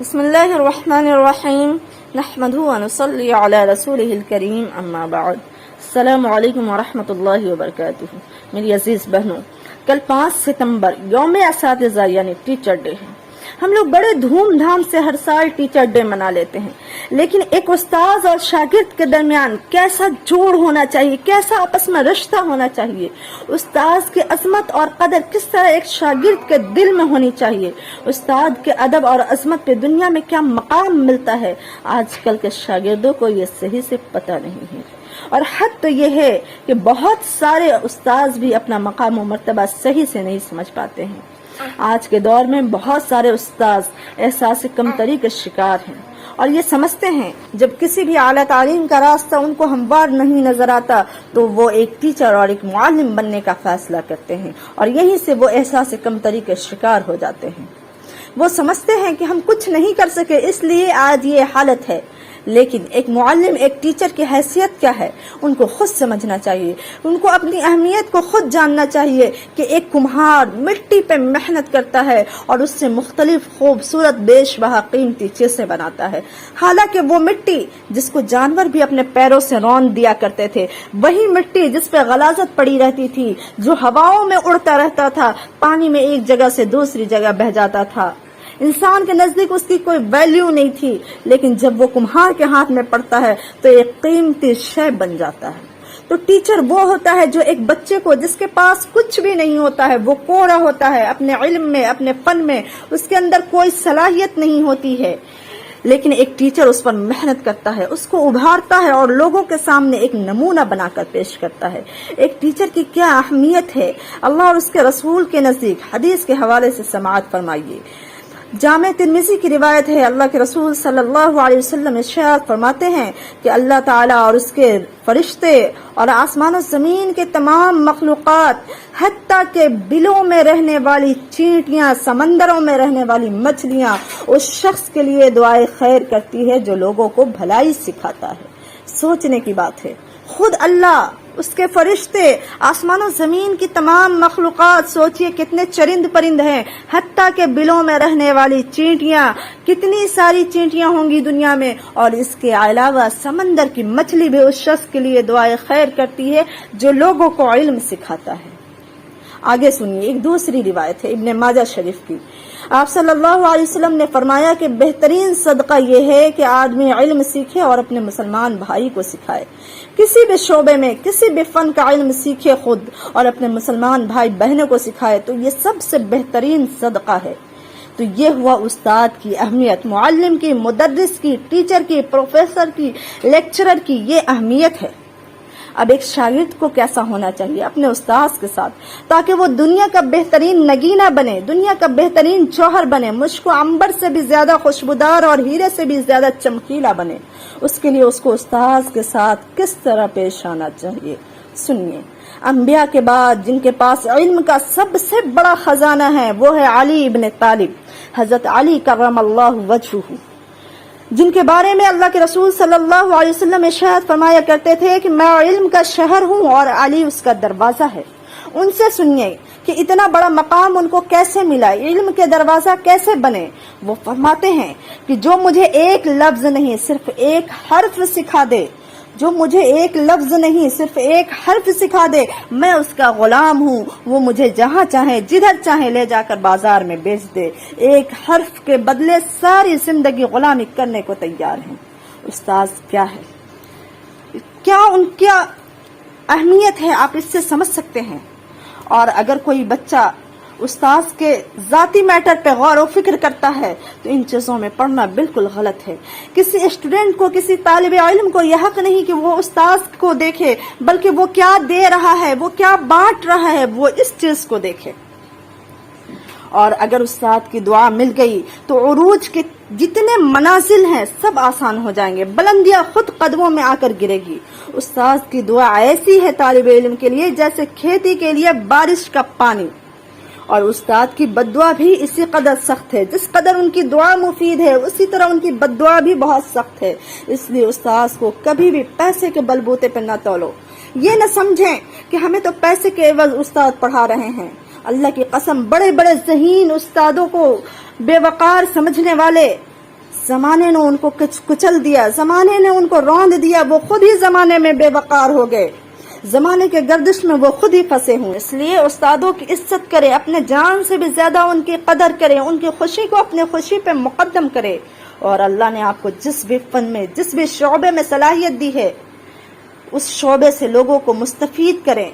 بسم اللہ الرحمن الرحیم نحمدہ ونصلی علی رسولہ الکریم اما بعد السلام علیکم ورحمۃ اللہ وبرکاتہ۔ میری عزیز بہنوں، کل 5 ستمبر یوم اساتذہ یعنی ٹیچر ڈے ہے۔ ہم لوگ بڑے دھوم دھام سے ہر سال ٹیچر ڈے منا لیتے ہیں، لیکن ایک استاذ اور شاگرد کے درمیان کیسا جوڑ ہونا چاہیے، کیسا آپس میں رشتہ ہونا چاہیے، استاذ کی عظمت اور قدر کس طرح ایک شاگرد کے دل میں ہونی چاہیے، استاد کے ادب اور عظمت پہ دنیا میں کیا مقام ملتا ہے، آج کل کے شاگردوں کو یہ صحیح سے پتہ نہیں ہے۔ اور حد تو یہ ہے کہ بہت سارے استاذ بھی اپنا مقام و مرتبہ صحیح سے نہیں سمجھ پاتے ہیں۔ آج کے دور میں بہت سارے استاذ احساس کمتری کے شکار ہیں اور یہ سمجھتے ہیں جب کسی بھی اعلیٰ تعلیم کا راستہ ان کو ہموار نہیں نظر آتا تو وہ ایک ٹیچر اور ایک معلم بننے کا فیصلہ کرتے ہیں، اور یہیں سے وہ احساس کمتری کے شکار ہو جاتے ہیں۔ وہ سمجھتے ہیں کہ ہم کچھ نہیں کر سکے اس لیے آج یہ حالت ہے، لیکن ایک معلم ایک ٹیچر کی حیثیت کیا ہے ان کو خود سمجھنا چاہیے، ان کو اپنی اہمیت کو خود جاننا چاہیے کہ ایک کمہار مٹی پہ محنت کرتا ہے اور اس سے مختلف خوبصورت بیش بہا قیمتی چیزیں بناتا ہے، حالانکہ وہ مٹی جس کو جانور بھی اپنے پیروں سے روند دیا کرتے تھے، وہی مٹی جس پہ غلاظت پڑی رہتی تھی، جو ہواؤں میں اڑتا رہتا تھا، پانی میں ایک جگہ سے دوسری جگہ بہہ جاتا تھا، انسان کے نزدیک اس کی کوئی ویلیو نہیں تھی، لیکن جب وہ کمہار کے ہاتھ میں پڑتا ہے تو ایک قیمتی شے بن جاتا ہے۔ تو ٹیچر وہ ہوتا ہے جو ایک بچے کو جس کے پاس کچھ بھی نہیں ہوتا ہے، وہ کوڑا ہوتا ہے اپنے علم میں، اپنے فن میں، اس کے اندر کوئی صلاحیت نہیں ہوتی ہے، لیکن ایک ٹیچر اس پر محنت کرتا ہے، اس کو ابھارتا ہے اور لوگوں کے سامنے ایک نمونہ بنا کر پیش کرتا ہے۔ ایک ٹیچر کی کیا اہمیت ہے اللہ اور اس کے رسول کے نزدیک، حدیث کے حوالے سے سماعت فرمائیے۔ جامع ترمذی کی روایت ہے، اللہ کے رسول صلی اللہ علیہ وسلم ارشاد فرماتے ہیں کہ اللہ تعالیٰ اور اس کے فرشتے اور آسمان و زمین کے تمام مخلوقات، حتیٰ کہ بلوں میں رہنے والی چینٹیاں، سمندروں میں رہنے والی مچھلیاں اس شخص کے لیے دعائے خیر کرتی ہے جو لوگوں کو بھلائی سکھاتا ہے۔ سوچنے کی بات ہے، خود اللہ، اس کے فرشتے، آسمان و زمین کی تمام مخلوقات، سوچئے کتنے چرند پرند ہیں، حتیٰ کہ بلوں میں رہنے والی چینٹیاں، کتنی ساری چینٹیاں ہوں گی دنیا میں، اور اس کے علاوہ سمندر کی مچھلی بھی اس شخص کے لیے دعائے خیر کرتی ہے جو لوگوں کو علم سکھاتا ہے۔ آگے سنیے، ایک دوسری روایت ہے ابن ماجہ شریف کی، آپ صلی اللہ علیہ وسلم نے فرمایا کہ بہترین صدقہ یہ ہے کہ آدمی علم سیکھے اور اپنے مسلمان بھائی کو سکھائے، کسی بھی شعبے میں کسی بھی فن کا علم سیکھے خود اور اپنے مسلمان بھائی بہنوں کو سکھائے تو یہ سب سے بہترین صدقہ ہے۔ تو یہ ہوا استاد کی اہمیت، معلم کی، مدرس کی، ٹیچر کی، پروفیسر کی، لیکچرر کی، یہ اہمیت ہے۔ اب ایک شاگرد کو کیسا ہونا چاہیے اپنے استاذ کے ساتھ تاکہ وہ دنیا کا بہترین نگینہ بنے، دنیا کا بہترین جوہر بنے، مشک و عنبر سے بھی زیادہ خوشبودار اور ہیرے سے بھی زیادہ چمکیلا بنے، اس کے لیے اس کو استاذ کے ساتھ کس طرح پیش آنا چاہیے۔ سنیے، انبیاء کے بعد جن کے پاس علم کا سب سے بڑا خزانہ ہے وہ ہے علی ابن طالب، حضرت علی کرم اللہ وجہہ، جن کے بارے میں اللہ کے رسول صلی اللہ علیہ وسلم ارشاد فرمایا کرتے تھے کہ میں علم کا شہر ہوں اور علی اس کا دروازہ ہے۔ ان سے سنیے کہ اتنا بڑا مقام ان کو کیسے ملا، علم کے دروازہ کیسے بنے۔ وہ فرماتے ہیں کہ جو مجھے ایک لفظ نہیں صرف ایک حرف سکھا دے، جو مجھے ایک لفظ نہیں صرف ایک حرف سکھا دے، میں اس کا غلام ہوں، وہ مجھے جہاں چاہے جدھر چاہے لے جا کر بازار میں بیچ دے، ایک حرف کے بدلے ساری زندگی غلامی کرنے کو تیار ہیں۔ استاذ کیا ہے، کیا ان کی اہمیت ہے، آپ اس سے سمجھ سکتے ہیں۔ اور اگر کوئی بچہ استاذ کے ذاتی میٹر پہ غور و فکر کرتا ہے تو ان چیزوں میں پڑھنا بالکل غلط ہے۔ کسی اسٹوڈنٹ کو، کسی طالب علم کو یہ حق نہیں کہ وہ استاذ کو دیکھے، بلکہ وہ کیا دے رہا ہے، وہ کیا بانٹ رہا ہے، وہ اس چیز کو دیکھے۔ اور اگر استاد کی دعا مل گئی تو عروج کے جتنے منازل ہیں سب آسان ہو جائیں گے، بلندیاں خود قدموں میں آ کر گرے گی۔ استاد کی دعا ایسی ہے طالب علم کے لیے جیسے کھیتی کے لیے بارش کا پانی، اور استاد کی بددعا بھی اسی قدر سخت ہے، جس قدر ان کی دعا مفید ہے اسی طرح ان کی بددعا بھی بہت سخت ہے۔ اس لیے استاد کو کبھی بھی پیسے کے بلبوتے پہ نہ تولو، یہ نہ سمجھیں کہ ہمیں تو پیسے کے عوض استاد پڑھا رہے ہیں۔ اللہ کی قسم، بڑے بڑے ذہین استادوں کو بے وقار سمجھنے والے زمانے نے ان کو کچل دیا، زمانے نے ان کو روند دیا، وہ خود ہی زمانے میں بے وقار ہو گئے، زمانے کے گردش میں وہ خود ہی پھنسے ہوں۔ اس لیے استادوں کی عزت کرے، اپنے جان سے بھی زیادہ ان کی قدر کرے، ان کی خوشی کو اپنے خوشی پہ مقدم کرے، اور اللہ نے آپ کو جس بھی فن میں، جس بھی شعبے میں صلاحیت دی ہے، اس شعبے سے لوگوں کو مستفید کریں۔